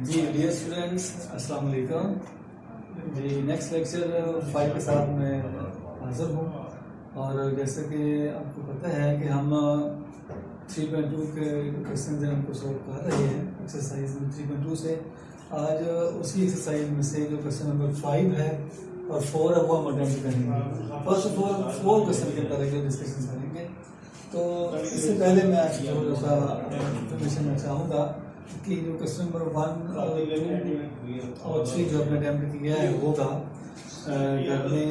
जी dear students, अस्सलाम वालेकुम। जी next lecture 5 के साथ मैं हाज़िर हूँ। और जैसे कि आपको पता है कि हम 3.2 के क्वेश्चन हैं उनको सॉल्व कर रहे हैं एक्सरसाइज में 3.2 से। आज उसी एक्सरसाइज में से जो क्वेश्चन नंबर 5 है और 4 है वो हम अटेम्प्ट करेंगे। फर्स्ट ऑफ ऑल 4 क्वेश्चन के ऊपर जो डिस्कशन करेंगे। तो इससे पहले मैं आपको थोड़ा सा इन्फॉर्मेशन देना चाहूँगा कि जो क्वेश्चन नंबर 1 और 3 जो हमने अटेम्प्ट किया है होगा घर में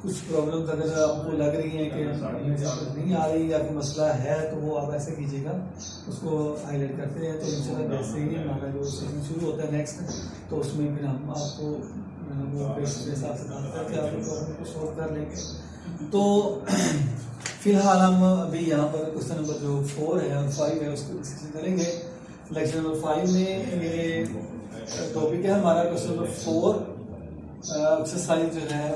कुछ प्रॉब्लम्स अगर आपको लग रही हैं कि नहीं आ रही या कोई मसला है तो वो आप ऐसे कीजिएगा, उसको हाईलाइट करते हैं। तो इंशाल्लाह जैसे ही हमारा जो सेशन शुरू होता है नेक्स्ट, तो उसमें फिर हम आपको वो पेशेंट के हिसाब से बात करके आप प्रॉब्लम को सॉल्व कर लेंगे। तो फिलहाल हम अभी यहाँ पर क्वेश्चन नंबर जो 4 है और 5 है उसको डिस्कशन करेंगे। लेक्चर नंबर 5 में ये टॉपिक है हमारा क्वेश्चन नंबर 4 एक्सरसाइज जो है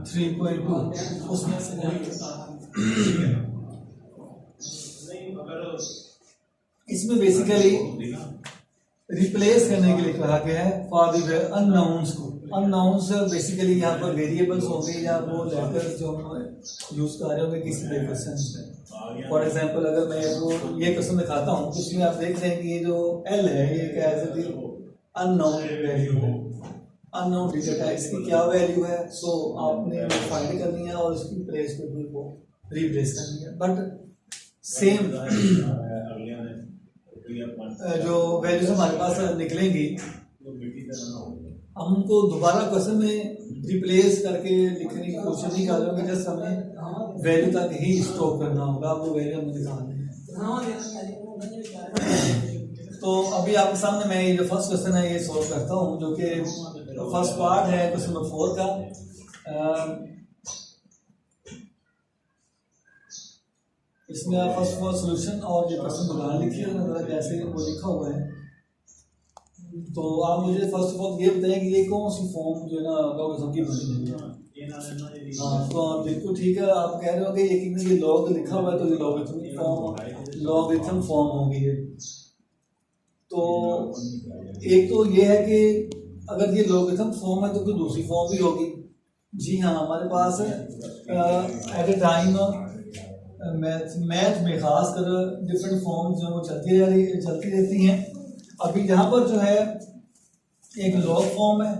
3.2 उसमें से इसमें बेसिकली रिप्लेस करने के लिए कहा गया है फॉर द अननाउंस को। अननाउंस बेसिकली यहाँ पर वेरिएबल्स होंगे या वो लेटर्स जो हम यूज कर रहे होंगे किसी भी क्वेश्चन में। फॉर एग्जांपल अगर मैं ये क्वेश्चन दिखाता हूँ तो इसमें आप देख रहे हैं कि ये जो एल है ये क्या है, अननोन वैल्यू है, अननोन डिजिट है, इसकी क्या वैल्यू है। सो आपने फाइंड करनी है और इसकी प्लेस पे भी वो रिप्लेस करनी है। बट सेम जो वैल्यूज हमारे पास निकलेंगी हम उनको दोबारा क्वेश्चन में रिप्लेस करके लिखने की कोशिश नहीं कर रहे, जस्ट हमें वैल्यू तक ही स्टॉप करना होगा, वो वैल्यू हमें निकालनी है। तो अभी आपके सामने मैं ये जो फर्स्ट क्वेश्चन है ये सॉल्व करता हूँ, जो कि फर्स्ट पार्ट है क्वेश्चन नंबर 4 का। इसमें आप फर्स्ट ऑफ ऑल सोल्यूशन और ये क्वेश्चन दोबारा लिखिए जैसे वो लिखा हुआ है। तो आप मुझे फर्स्ट ऑफ ऑल ये बताएं कि ये कौन सी फॉर्म जो है ना लॉगरिथम की बनी है। हाँ तो बिल्कुल ठीक है, आप कह रहे हो कि ये लॉग लिखा हुआ है तो ये लॉगरिथम फॉर्म होगी। तो एक तो ये है कि अगर ये लॉगरिथम फॉर्म है तो कोई दूसरी फॉर्म भी होगी। जी हाँ, हमारे पास एट ए टाइम मैथ में खास कर डिफरेंट फॉर्म्स जो चलती रहती हैं। अभी यहाँ पर जो है एक लॉग फॉर्म है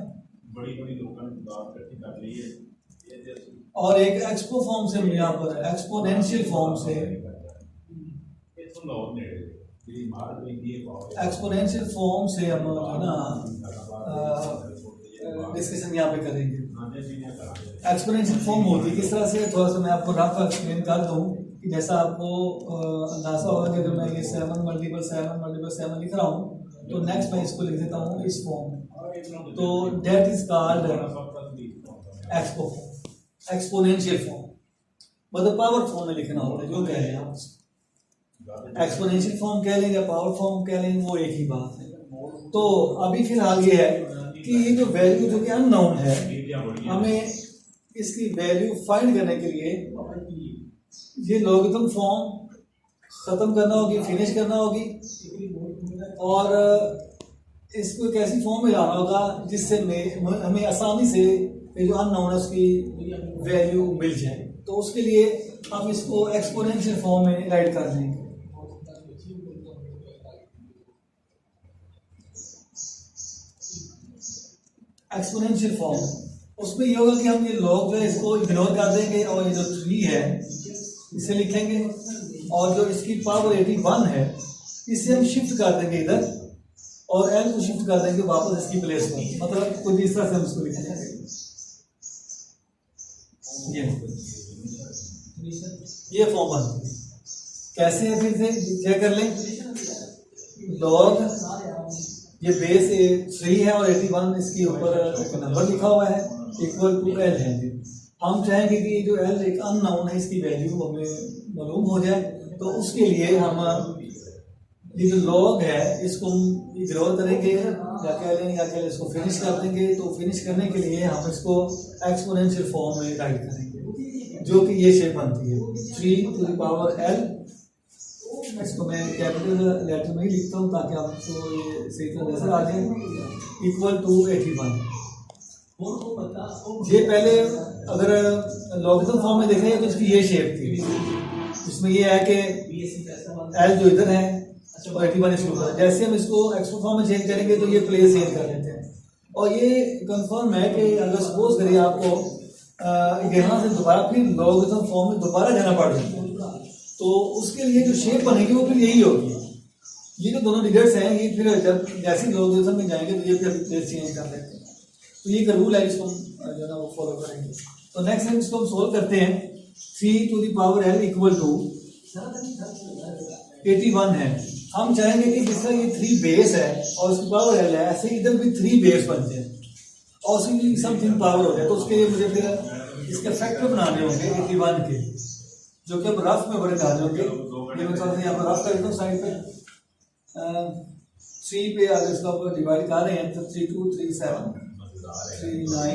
और एक एक्सपो फॉर्म से यहाँ पर एक्सपोनेंशियल फॉर्म से एक्सपोनेंशियल फॉर्म से हम ना डिस्कशन यहाँ पे करेंगे। एक्सपोनेंशियल फॉर्म होती है किस तरह से, थोड़ा सा मैं आपको रफ एक्सप्लेन कर दूँ कि जैसा आपको अंदाजा होगा कि अगर मैं ये 7 × 7 लिख रहा हूँ तो नेक्स्ट मैं इसको लिख देता हूँ इस फॉर्म में। तो that is called expo exponential form, मतलब पावर फॉर्म में लिखना होता है। जो कह रहे हैं आप एक्सपोनेंशियल फॉर्म कह लें या पावर फॉर्म कह लें, वो एक ही बात है। तो अभी फिलहाल ये है कि ये जो वैल्यू जो कि अननोन है, हमें इसकी वैल्यू फाइंड करने के लिए ये लॉगरिथम फॉर्म खत्म करना होगी, फिनिश करना होगी और इसको एक ऐसी फॉर्म में लाना होगा जिससे हमें आसानी से ये जो अननोन है उसकी वैल्यू मिल जाए। तो उसके लिए हम इसको एक्सपोनेंशियल फॉर्म में राइट कर देंगे। एक्सपोनेंशियल फॉर्म उसमें ये होगा कि हम ये लॉग जो है इसको इग्नोर कर देंगे और ये जो 3 है इसे लिखेंगे और जो इसकी पावर 81 है इसे हम शिफ्ट कर देंगे इधर और एल को शिफ्ट कर देंगे वापस इसकी प्लेस पर, मतलब कुछ इस तरह से हम इसको लिखेंगे। ये फॉर्म बनती है कैसे है, फिर से चेक कर लें। लॉग ये बेस 3 है और 81 इसके ऊपर एक नंबर लिखा हुआ है इक्वल टू एल है। हम चाहेंगे कि जो एल एक अननोन है इसकी वैल्यू हमें मालूम हो जाए, तो उसके लिए हम ये जो लॉग है इसको हम इग्नोर करेंगे या कह लें इसको फिनिश कर देंगे। तो फिनिश करने के लिए हम इसको एक्सपोनेंशियल फॉर्म में राइट करेंगे, जो कि ये शेप बनती है 3 to the power L इसको मैं कैपिटल लेटर में ही लिखता हूँ ताकि आपको ये सही तरह नजर आ जाए। Equal to 81। ये पहले अगर लॉगरिथम फॉर्म में देखें तो इसकी ये शेप थी, इसमें ये है कि एल जो इधर है और 81 इसके ऊपर। जैसे हम इसको एक्सपोनेंशियल फॉर्म में चेंज करेंगे तो ये प्लेस चेंज कर लेते हैं। और ये कंफर्म है कि अगर सपोज करिए आपको यहाँ से दोबारा फिर लॉगरिथम फॉर्म में दोबारा जाना पड़ जाए तो उसके लिए जो शेप बनेगी वो फिर यही होगी। ये जो दोनों डिजिट्स हैं ये फिर जब जैसे लॉगरिथम में जाएंगे तो ये फिर प्लेस चेंज कर लेते हैं। तो ये एक रूल है जिसको हम जो है वो फॉलो करेंगे। तो नेक्स्ट टाइम इसको हम सोल्व करते हैं। 3 to the power l equal to 81 है। हम चाहेंगे कि जिस तरह ये 3 बेस है और उसकी पावर l है, ऐसे इधर भी 3 बेस बनते हैं और उसकी समथिंग पावर हो जाए। तो उसके लिए मुझे फिर इसके फैक्टर बनाने होंगे 81 के, जो कि अब रफ में बड़े डाले होंगे। ये मैं थोड़ा सा यहाँ पर रफ कर देता हूँ साइड पे। 3 पे अगर इसको आप डिवाइड कर रहे हैं तो 3 2 3 7 3 9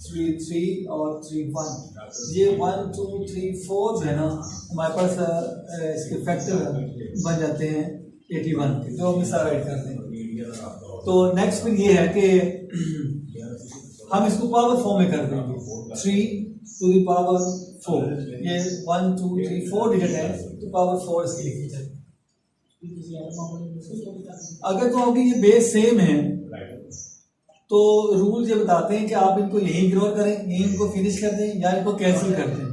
3 3 और 3 1। ये 1 2 3 4 जो है ना हमारे पास इसके फैक्टर बन जाते हैं 81 के, जो हम सारा राइट करते हैं। तो नेक्स्ट फिर ये है कि हम इसको पावर फॉर्म में कर देंगे। 3 टू द पावर 4, ये 1 2 3 4 डिजिट है तो पावर 4 इसकी लिखी जाए। अगर तो आपकी ये बेस सेम है तो रूल ये बताते हैं कि आप इनको यहीं इग्नोर करें, यहीं इनको फिनिश कर दें या इनको कैंसिल कर दें।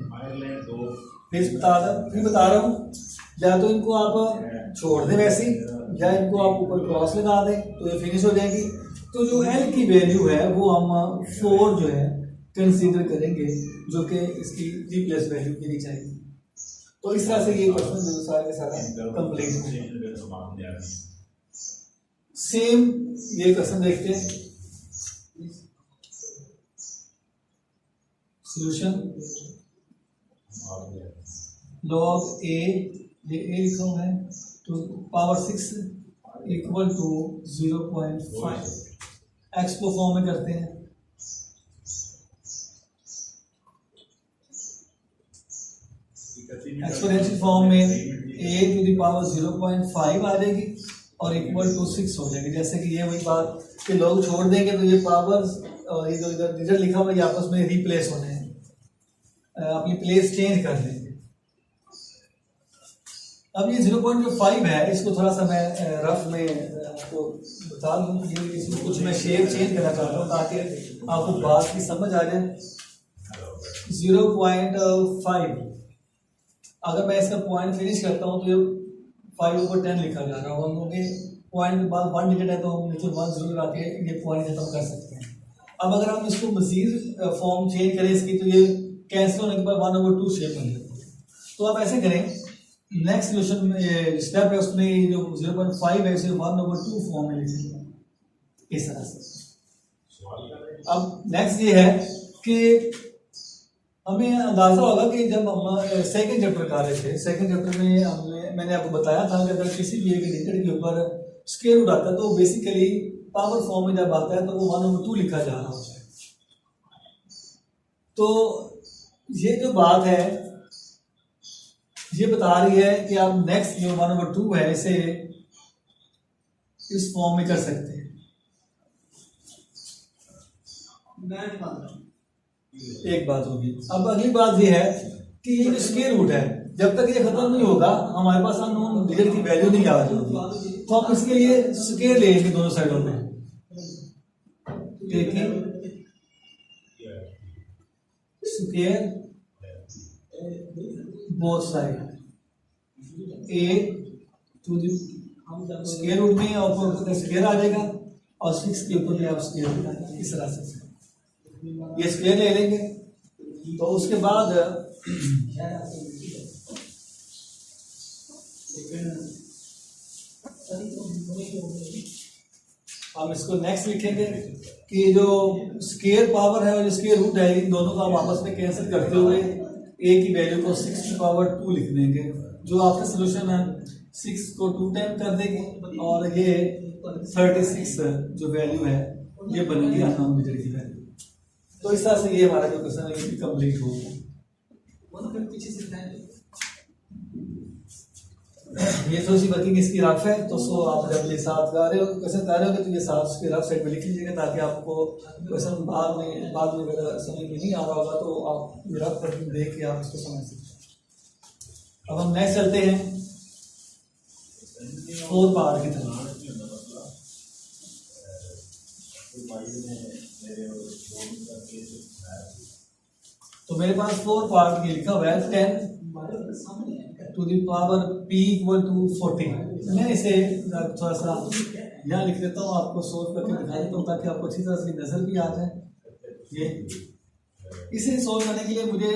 फिर बता रहा हूँ, या तो इनको आप छोड़ दें वैसे या इनको आप ऊपर क्रॉस लगा दें तो ये फिनिश हो जाएगी। तो जो एल की वैल्यू है वो हम 4 जो है कंसीडर करेंगे, जो कि इसकी रिप्लेस वैल्यू देनी चाहिए। तो इस तरह से ये क्वेश्चन सारे सारा कंप्लीट। सेम ये क्वेश्चन देखते हैं। सॉल्यूशन लॉग ए, ये ए लिखा हुआ है, तो पावर 6 इक्वल टू 0.5। एक्स को फॉर्म में करते हैं। एक्सपोनेंशियल फॉर्म में a टू द पावर 0.5 आ जाएगी और इक्वल टू 6 हो जाएगी। जैसे कि ये वही बात कि लोग छोड़ देंगे तो ये पावर्स और ये जो इधर डिजिट लिखा हुआ है आपस में रिप्लेस होने हैं, अपनी प्लेस चेंज कर देंगे। अब ये 0.5 है, इसको थोड़ा सा मैं रफ में आपको बता दूं। ये इसमें कुछ मैं शेप चेंज करना चाहता हूँ ताकि आपको बात की समझ आ जाए। 0.5 अगर मैं इसका पॉइंट फिनिश करता हूँ तो ये 5/10 लिखा जा रहा होगा, क्योंकि पॉइंट के बाद 1 डिजिट है तो हम नीचे 1 जरूर आके ये पॉइंट खत्म कर सकते हैं। अब अगर हम इसको मजीद फॉर्म चेंज करें इसकी, तो ये कैंसिल होने के बाद 1/2 शेप बन जाती है। तो आप ऐसे करें, नेक्स्ट सोल्यूशन में स्टेप है उसमें जो 0.5 है इसे 1/2 फॉर्म में लिखेंगे इस तरह से। अब नेक्स्ट ये है कि हमें अंदाजा होगा कि जब हम सेकंड चैप्टर कर रहे थे, सेकंड चैप्टर में मैंने आपको बताया था कि अगर किसी भी एक डिजिट के ऊपर स्क्वायर रूट आता है तो बेसिकली पावर फॉर्म में जब आता है तो वो 1/2 लिखा जा रहा होता है। तो ये जो बात है ये बता रही है कि आप नेक्स्ट जो 1/2 है इसे इस फॉर्म में कर सकते हैं। एक बात होगी। अब अगली बात ये है कि ये जो स्क्वायर रूट है जब तक ये खत्म नहीं होगा हमारे पास अननोन डिजिट की वैल्यू नहीं आ रही, तो हम इसके लिए स्क्वायर लेंगे दोनों साइडों में। देखिए square both side a two square root में और स्क्वायर आ जाएगा और 6 के ऊपर भी आप स्क्वायर इस तरह से ये स्क्वायर ले लेंगे। तो उसके बाद हम इसको नेक्स्ट लिखेंगे कि जो स्क्वायर पावर है और जो स्क्वायर रूट है इन दोनों को हम आपस में कैंसिल करते हुए a की वैल्यू को 6/2 लिख देंगे, जो आपका सोल्यूशन है 6 को 2 टाइम कर देंगे और ये 36 जो वैल्यू है ये बनेगी अननोन डिजिट की वैल्यू। तो इस तरह से ये हमारा जो क्वेश्चन है ये कंप्लीट हो गया। ये थोड़ी सी वर्किंग इसकी रफ है, तो सो आप जब ये साथ गा रहे हो क्वेश्चन कर रहे हो तो ये साथ उसके रफ साइड में लिख लीजिएगा, ताकि आपको क्वेश्चन बाद में अगर समझ में नहीं आ रहा होगा तो आप ये रफ वर्किंग देख के आप इसको समझ सकते हैं। अब हम नेक्स्ट चलते हैं 4 पार्ट की तरफ। तो मेरे पास 4 पार्ट की लिखा हुआ है 10 to the power p equal to 40। मैं इसे थोड़ा सा यहाँ लिख देता हूँ, आपको सोल्व करके दिखा देता हूँ ताकि आपको अच्छी तरह से नजर भी आ जाए। ये इसे सोल्व करने के लिए मुझे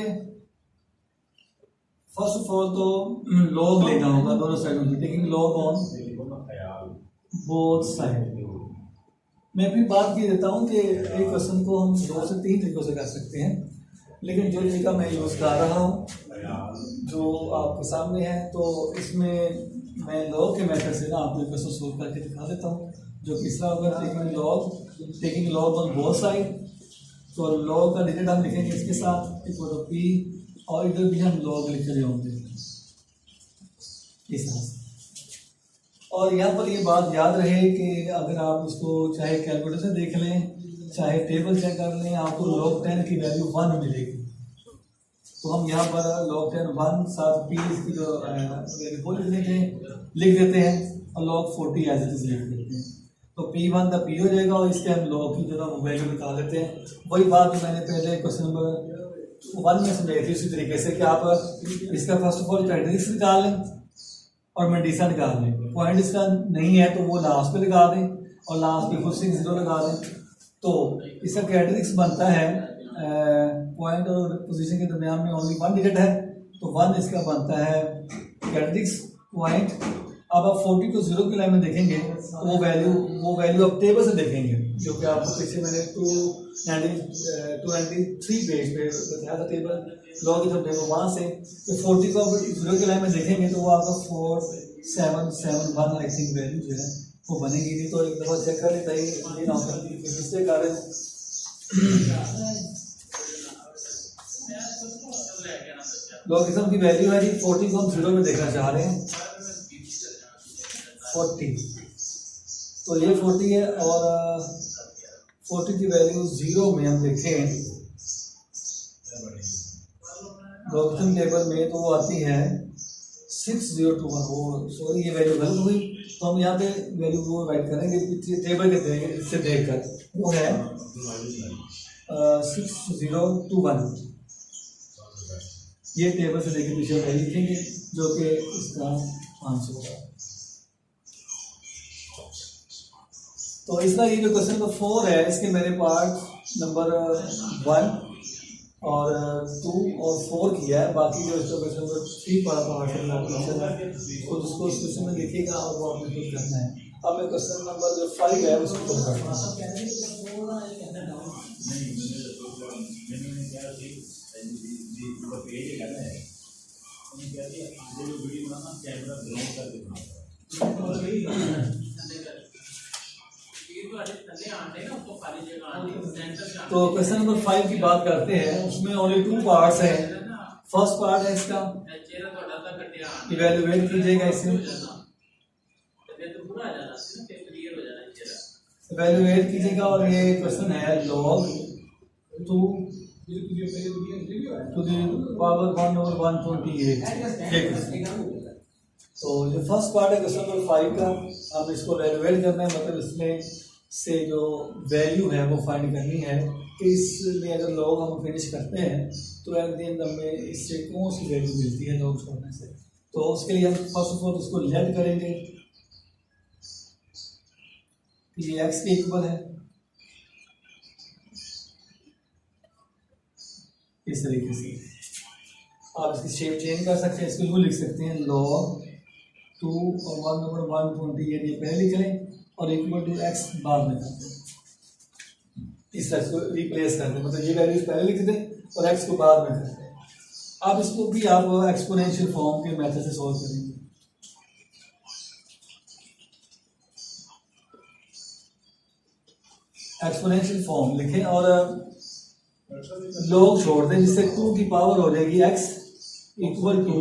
फर्स्ट ऑफ ऑल तो लॉग लेना होगा दोनों साइडों की, taking log on both side. मैं भी बात की देता हूँ कि एक क्वेश्चन को हम 2 से 3 तरीकों से कर सकते हैं, लेकिन जो तरीका मैं यूज़ कर रहा हूँ जो आपके सामने है, तो इसमें मैं लॉग के मेथड से ना आपको क्वेश्चन सोल्व करके दिखा देता हूँ। जो तीसरा होगा taking log on both side. तो लॉग का डिजिट हम लिखेंगे इसके साथ इक्वल टू पी, और इधर भी हम लॉग लिख रहे होंगे इस तरह से। और यहाँ पर ये बात याद रहे कि अगर आप इसको चाहे कैलकुलेटर से देख लें चाहे टेबल चेक कर लें, आपको log 10 की वैल्यू 1 मिलेगी। तो हम यहाँ पर log 10 1 साथ पी इसकी जो वैल्यू लिख देते हैं, और log 40 एज इट इज लिख देते हैं। तो P1 का P हो जाएगा, और इसके हम log की जगह वैल्यू निकाल देते हैं। वही बात जो मैंने पहले क्वेश्चन नंबर 1 में समझाई थी, उसी तरीके से कि आप इसका फर्स्ट ऑफ ऑल कैरेक्टरिस्टिक्स निकाल लें और मेंडिसा निकाल लें। पॉइंट इसका नहीं है तो वो लास्ट पे लगा दें, और लास्ट पे खुद से 0 लगा दें। तो इसका कैरेक्टरिस्टिक्स बनता है पॉइंट और पोजीशन के दरमियान में ओनली 1 डिजिट है, तो 1 इसका बनता है कैरेक्टरिस्टिक्स पॉइंट। अब आप 40 को 0 की लाइन में देखेंगे तो वो वैल्यू आप टेबल से देखेंगे, जो कि आपको पीछे मैंने 293 पेज पे बताया था टेबल लॉगिथम टेबल, वहाँ से। तो 40 को 0 की लाइन में देखेंगे तो वो आपका 4771 आई थिंक वैल्यू जो है वो बनेगी। नहीं तो एक दफ़ा चेक कर लेता है मिस्टेक आ रहे हैं। लॉगिथम की वैल्यू है जी 40 को हम 0 में देखना चाह रहे हैं, 40। तो ये 40 है, और 40 की वैल्यू 0 में हम देखें लॉगिथम टेबल में तो वो आती है 6021। वो सॉरी ये वैल्यू गलत हुई, तो हम यहाँ पे वैल्यू वो राइट करेंगे टेबल के से देखकर। वो है 6021, ये टेबल से लेकर पीछे वैल्यू लिखेंगे जो कि इसका आंसर होगा। तो इसका ये जो क्वेश्चन नंबर 4 है, इसके मेरे पार्ट नंबर 1 और 2 और 4 किया है। बाकी जो इसका क्वेश्चन नंबर 3 पढ़ा पार्ट है तो उसको उस क्वेश्चन में देखिएगा और वो आपने खुद करना है। अब मैं क्वेश्चन नंबर जो 5 है उसको खुद करता हूँ। तो क्वेश्चन नंबर 5 की बात करते हैं, उसमें ओनली 2 पार्ट्स हैं। फर्स्ट पार्ट है इसका, इवैल्यूएट कीजिएगा इसे, इवैल्यूएट कीजिएगा। और ये क्वेश्चन है log 2 to the power 1/128। तो जो फर्स्ट पार्ट है क्वेश्चन नंबर 5 का, अब इसको इवैल्यूएट करना है, मतलब इसमें से जो वैल्यू है वो फाइंड करनी है कि इसमें अगर लॉग हम फिनिश करते हैं तो एट द एंड हमें इससे कौन सी वैल्यू मिलती है लॉग छोड़ने से। तो उसके लिए हम फर्स्ट ऑफ ऑल उसको लेट करेंगे, ये x के इक्वल है इस तरीके से। आप इसकी शेप चेंज कर सकते हैं, इसको यूँ लिख सकते हैं log 2 और 1/120 ये पहले लिख लें और इक्वल टू x बाद में करते हैं। इस तरह को रिप्लेस करते हैं, मतलब ये वैल्यूज पहले लिख दें और x को बाद में करते हैं। अब इसको भी आप एक्सपोनेंशियल फॉर्म के मेथड से सॉल्व करेंगे। एक्सपोनेंशियल फॉर्म लिखें और log छोड़ दें, जिससे 2 की पावर हो जाएगी x इक्वल टू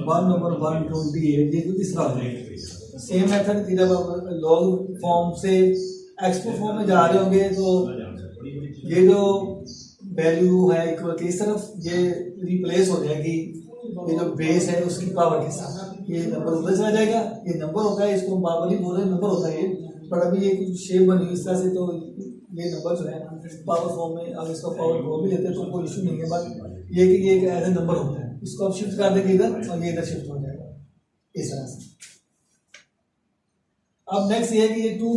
1/128, ये कुछ इस तरह हो जाएगा। सेम मेथड कि जब आप लॉग फॉर्म से एक्सपो फॉर्म में जा रहे होंगे तो ये जो वैल्यू है इक्वल की इस तरफ ये रिप्लेस हो जाएगी ये जो बेस है उसकी पावर के साथ, ये नंबर उधर चला जाएगा। ये नंबर होता है, इसको हम पावर नहीं बोल रहे, नंबर होता है ये, पर अभी ये कुछ शेप बनी हुई इस तरह से, तो ये नंबर जो है पावर फॉर्म में अब इसका पावर को भी लेते हैं तो कोई इशू नहीं है, बट ये कि ये एज ए नंबर होता है, इसको आप शिफ्ट कर देंगे इधर और ये इधर शिफ्ट हो जाएगा इस तरह से। अब नेक्स्ट ये है कि ये 2